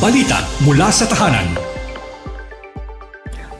Balita mula sa tahanan.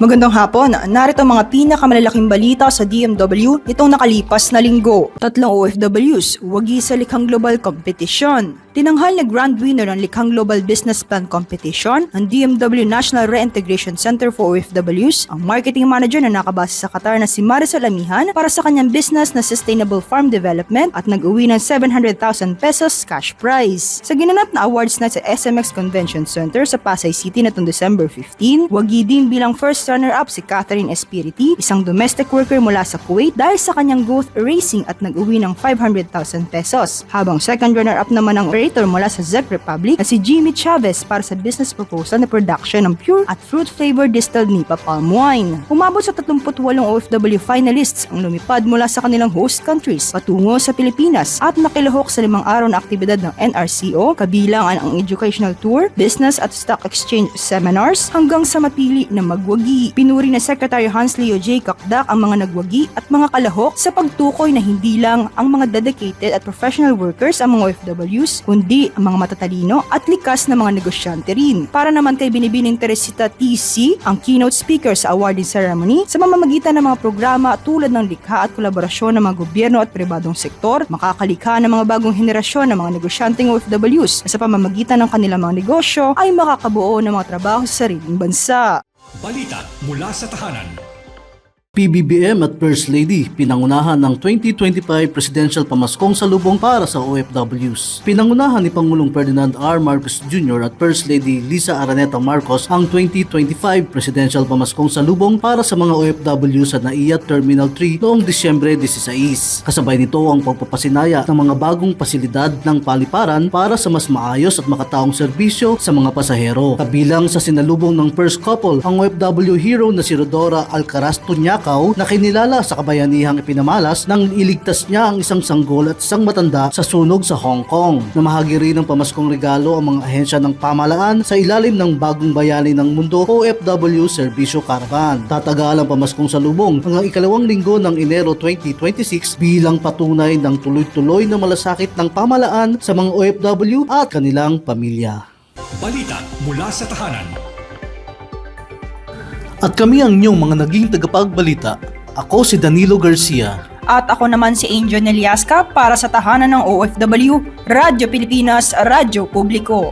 Magandang hapon, narito ang mga pinakamalalaking balita sa DMW itong nakalipas na linggo. 3 OFWs, wagi sa likhang global competition. Tinanghal na grand winner ng likhang Global Business Plan Competition ang DMW National Reintegration Center for OFWs, ang marketing manager na nakabase sa Qatar na si Marisol Amihan para sa kanyang business na Sustainable Farm Development at nag-uwi ng 700,000 pesos cash prize. Sa ginanap na awards night sa SMX Convention Center sa Pasay City na December 15, wagi din bilang first runner-up si Catherine Espiriti, isang domestic worker mula sa Kuwait dahil sa kanyang growth racing at nag-uwi ng 500,000 pesos. Habang second runner-up naman ang operator mula sa Czech Republic na si Jimmy Chavez para sa business proposal na production ng pure at fruit-flavored distilled Nipa palm wine. Umabot sa 38 OFW finalists ang lumipad mula sa kanilang host countries patungo sa Pilipinas at nakilahok sa 5 araw na aktibidad ng NRCO, kabilang ang educational tour, business at stock exchange seminars hanggang sa mapili na magwagi. Pinuri na Secretary Hans Leo J. Kakdak ang mga nagwagi at mga kalahok sa pagtukoy na hindi lang ang mga dedicated at professional workers ang mga OFWs, kundi ang mga matatalino at likas na mga negosyante rin. Para naman kay Binibining Teresita TC, ang keynote speaker sa awarding ceremony, sa mamamagitan ng mga programa tulad ng likha at kolaborasyon ng mga gobyerno at pribadong sektor, makakalikha ng mga bagong henerasyon ng mga negosyanteng OFWs na sa pamamagitan ng kanilang mga negosyo ay makakabuo ng mga trabaho sa sariling bansa. Balita mula sa tahanan. PBBM at First Lady pinangunahan ng 2025 Presidential Pamaskong Salubong para sa OFWs. Pinangunahan ni Pangulong Ferdinand R. Marcos Jr. at First Lady Liza Araneta Marcos ang 2025 Presidential Pamaskong Salubong para sa mga OFWs sa NAIA Terminal 3 noong Disyembre 16. Kasabay nito ang pagpapasinaya ng mga bagong pasilidad ng paliparan para sa mas maayos at makataong serbisyo sa mga pasahero. Kabilang sa sinalubong ng first couple ang OFW hero na si Rodora Alcaraz Tunyaka na kinilala sa kabayanihang ipinamalas nang iligtas niya ang isang sanggol at isang matanda sa sunog sa Hong Kong. Namahagi rin ng pamaskong regalo ang mga ahensya ng pamahalaan sa ilalim ng Bagong Bayani ng Mundo OFW Servisyo Caravan. Tatagal ang pamaskong salubong hanggang ikalawang linggo ng Enero 2026 bilang patunay ng tuloy-tuloy na malasakit ng pamahalaan sa mga OFW at kanilang pamilya. Balita mula sa tahanan. At kami ang inyong mga naging tagapagbalita. Ako si Danilo Garcia. At ako naman si Angel Neliasca para sa tahanan ng OFW, Radyo Pilipinas, Radyo Publiko.